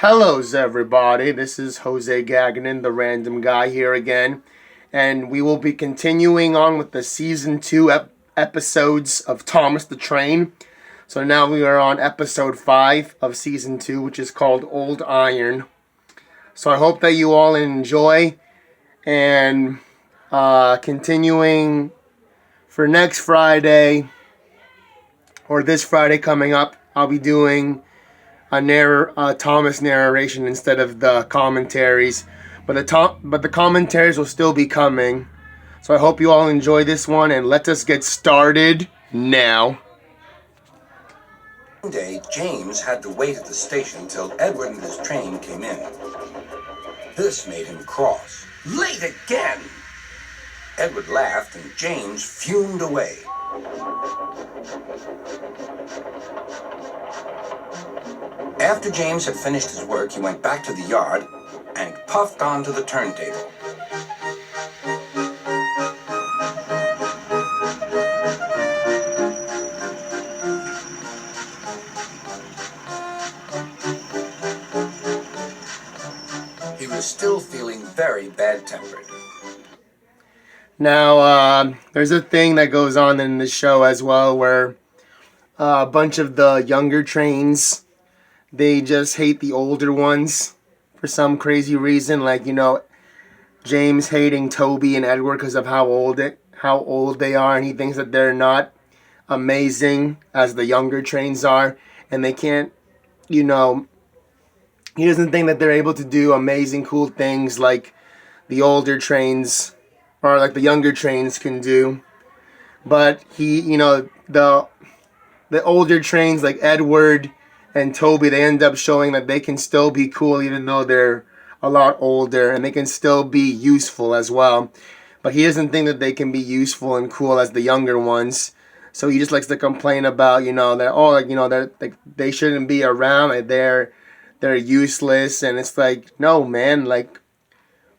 Hello's everybody, this is Jose Gagnon, the random guy here again, and we will be continuing on with the season 2 episodes of Thomas the Train. So now we are on episode 5 of season 2, which is called Old Iron. So I hope that you all enjoy, and continuing for next Friday, or this Friday coming up, I'll be doing a Thomas narration instead of the commentaries. But the commentaries will still be coming. So I hope you all enjoy this one, and let us get started now. One day, James had to wait at the station till Edward and his train came in. This made him cross. Late again! Edward laughed and James fumed away. After James had finished his work, he went back to the yard and puffed onto the turntable. He was still feeling very bad-tempered. Now, there's a thing that goes on in the show as well where a bunch of the younger trains, they just hate the older ones for some crazy reason. Like, James hating Toby and Edward because of how old they are, and he thinks that they're not amazing as the younger trains are, and they can't, he doesn't think that they're able to do amazing, cool things like the older trains or like the younger trains can do. But the older trains like Edward and Toby, they end up showing that they can still be cool even though they're a lot older, and they can still be useful as well. But he doesn't think that they can be useful and cool as the younger ones. So he just likes to complain about, they shouldn't be around, like they're useless. And it's like, no, man, like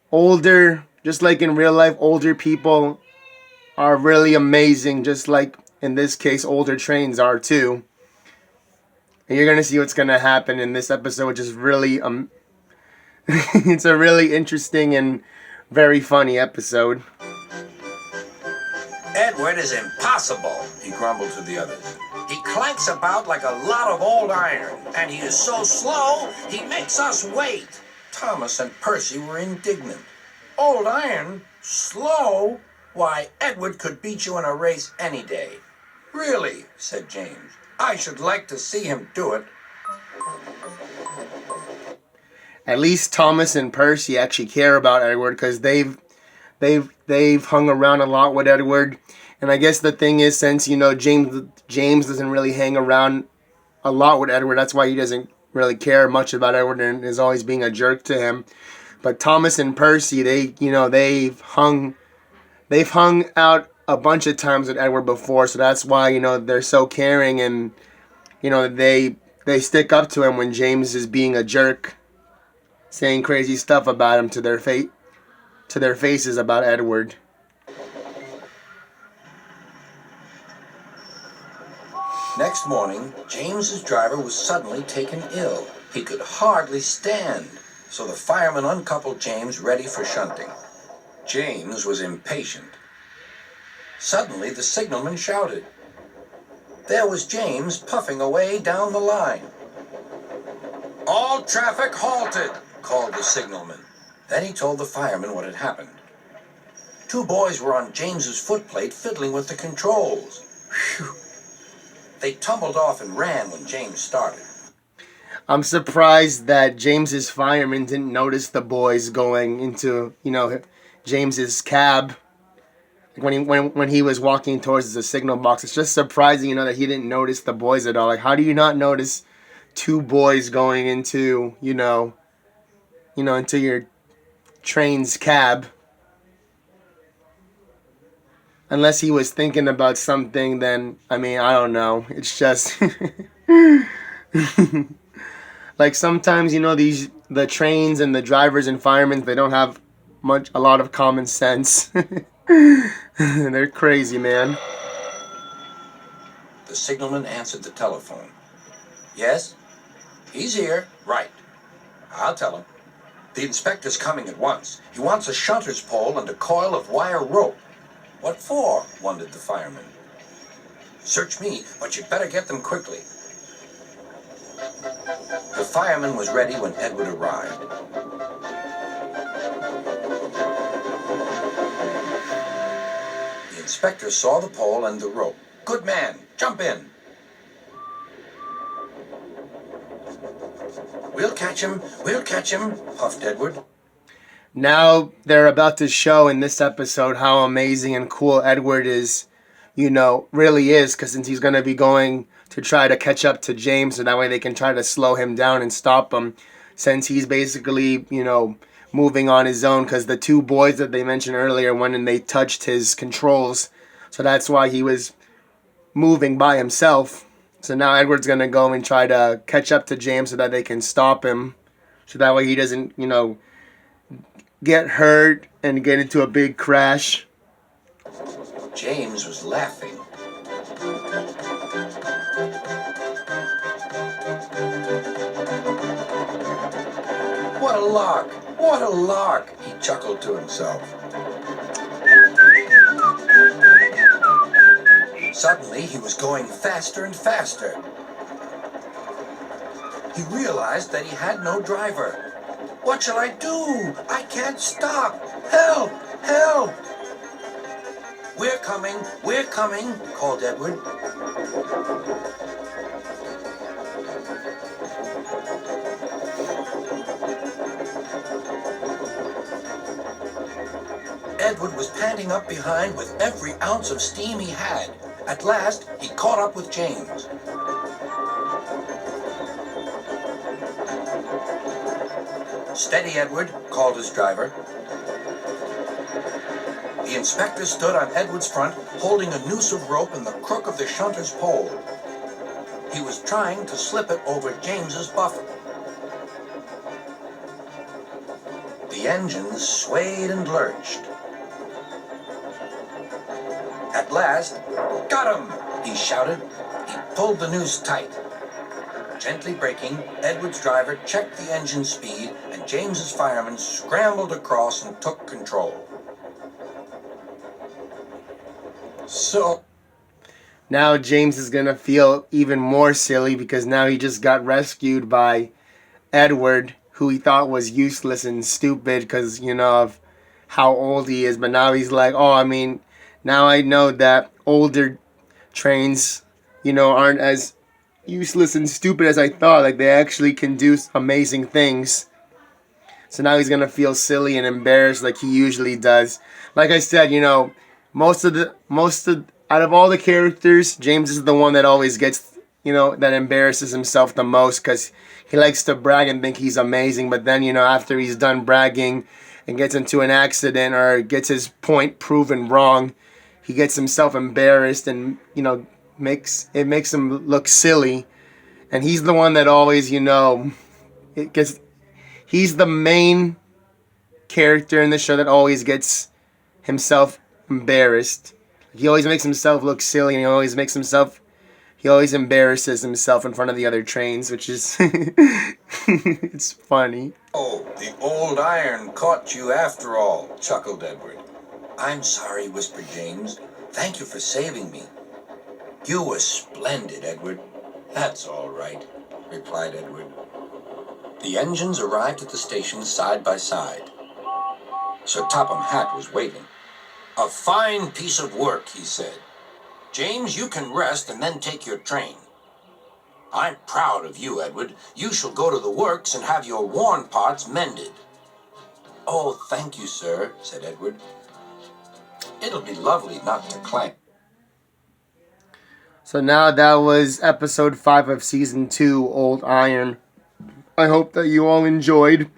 older, just like in real life, older people are really amazing, just like in this case older trains are too. And you're gonna see what's gonna happen in this episode, which is really it's a really interesting and very funny episode. Edward is impossible, he grumbled to the others. He clanks about like a lot of old iron, and he is so slow, he makes us wait. Thomas and Percy were indignant. Old iron? Slow? Why, Edward could beat you in a race any day. Really, said James. I should like to see him do it. At least Thomas and Percy actually care about Edward, because they've hung around a lot with Edward. And I guess the thing is, since James doesn't really hang around a lot with Edward, that's why he doesn't really care much about Edward and is always being a jerk to him. But Thomas and Percy, they've hung out a bunch of times with Edward before, so that's why they're so caring, and they stick up to him when James is being a jerk, saying crazy stuff about him to their faces about Edward. Next morning, James's driver was suddenly taken ill. He could hardly stand, so the fireman uncoupled James ready for shunting. James was impatient. Suddenly, the signalman shouted. There was James puffing away down the line. All traffic halted, called the signalman. Then he told the fireman what had happened. Two boys were on James's footplate fiddling with the controls. Phew. They tumbled off and ran when James started. I'm surprised that James's fireman didn't notice the boys going into, James's cab. When he was walking towards the signal box. It's just surprising, that he didn't notice the boys at all. Like, how do you not notice two boys going into, into your train's cab? Unless he was thinking about something, then, I don't know. It's just like sometimes, the trains and the drivers and firemen, they don't have a lot of common sense. They're crazy, man. The signalman answered the telephone. Yes? He's here. Right. I'll tell him. The inspector's coming at once. He wants a shunter's pole and a coil of wire rope. What for? Wondered the fireman. Search me, but you'd better get them quickly. The fireman was ready when Edward arrived. The inspector saw the pole and the rope. Good man, jump in. We'll catch him, puffed Edward. Now they're about to show in this episode how amazing and cool Edward is, really is, because since he's going to be going to try to catch up to James, so that way they can try to slow him down and stop him, since he's basically, moving on his own, because the two boys that they mentioned earlier went and they touched his controls, so that's why he was moving by himself. So now Edward's going to go and try to catch up to James so that they can stop him. So that way he doesn't, get hurt and get into a big crash. James was laughing. What a lark! What a lark! He chuckled to himself. Suddenly, he was going faster and faster. He realized that he had no driver. What shall I do? I can't stop. Help! Help! We're coming, called Edward. Edward was panting up behind with every ounce of steam he had. At last, he caught up with James. Steady, Edward, called his driver. The inspector stood on Edward's front, holding a noose of rope in the crook of the shunter's pole. He was trying to slip it over James's buffer. The engines swayed and lurched. At last, got him, he shouted. He pulled the noose tight. Gently braking, Edward's driver checked the engine speed, and James's fireman scrambled across and took control. So now James is going to feel even more silly because now he just got rescued by Edward, who he thought was useless and stupid because, of how old he is. But now he's like, now I know that older trains, aren't as useless and stupid as I thought. Like, they actually can do amazing things. So now he's going to feel silly and embarrassed like he usually does. Like I said, out of all the characters, James is the one that always gets, that embarrasses himself the most because he likes to brag and think he's amazing. But then, after he's done bragging and gets into an accident or gets his point proven wrong, he gets himself embarrassed and, makes him look silly. And he's the one that always, he's the main character in the show that always gets himself embarrassed. He always makes himself look silly, and he always embarrasses himself in front of the other trains, which is it's funny. Oh, the old iron caught you after all, chuckled Edward. I'm sorry, whispered James. Thank you for saving me. You were splendid, Edward. That's all right, replied Edward. The engines arrived at the station side by side. Sir Topham Hatt was waiting. A fine piece of work, he said. James, you can rest and then take your train. I'm proud of you, Edward. You shall go to the works and have your worn parts mended. Oh, thank you, sir, said Edward. It'll be lovely not to clank. So now that was episode 5 of season 2, Old Iron. I hope that you all enjoyed.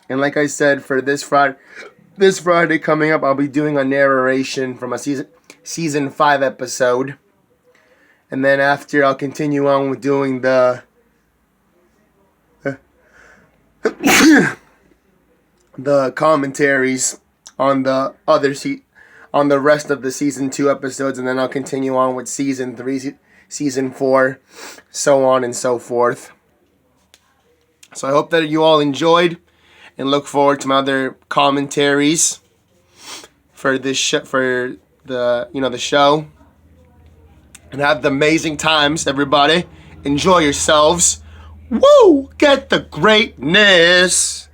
And like I said, for this Friday coming up, I'll be doing a narration from a season 5 episode. And then after, I'll continue on with doing the the commentaries on the on the rest of the season 2 episodes, and then I'll continue on with season 3, season 4, so on and so forth. So I hope that you all enjoyed, and look forward to my other commentaries for this for the show. And have the amazing times, everybody. Enjoy yourselves. Woo! Get the greatness.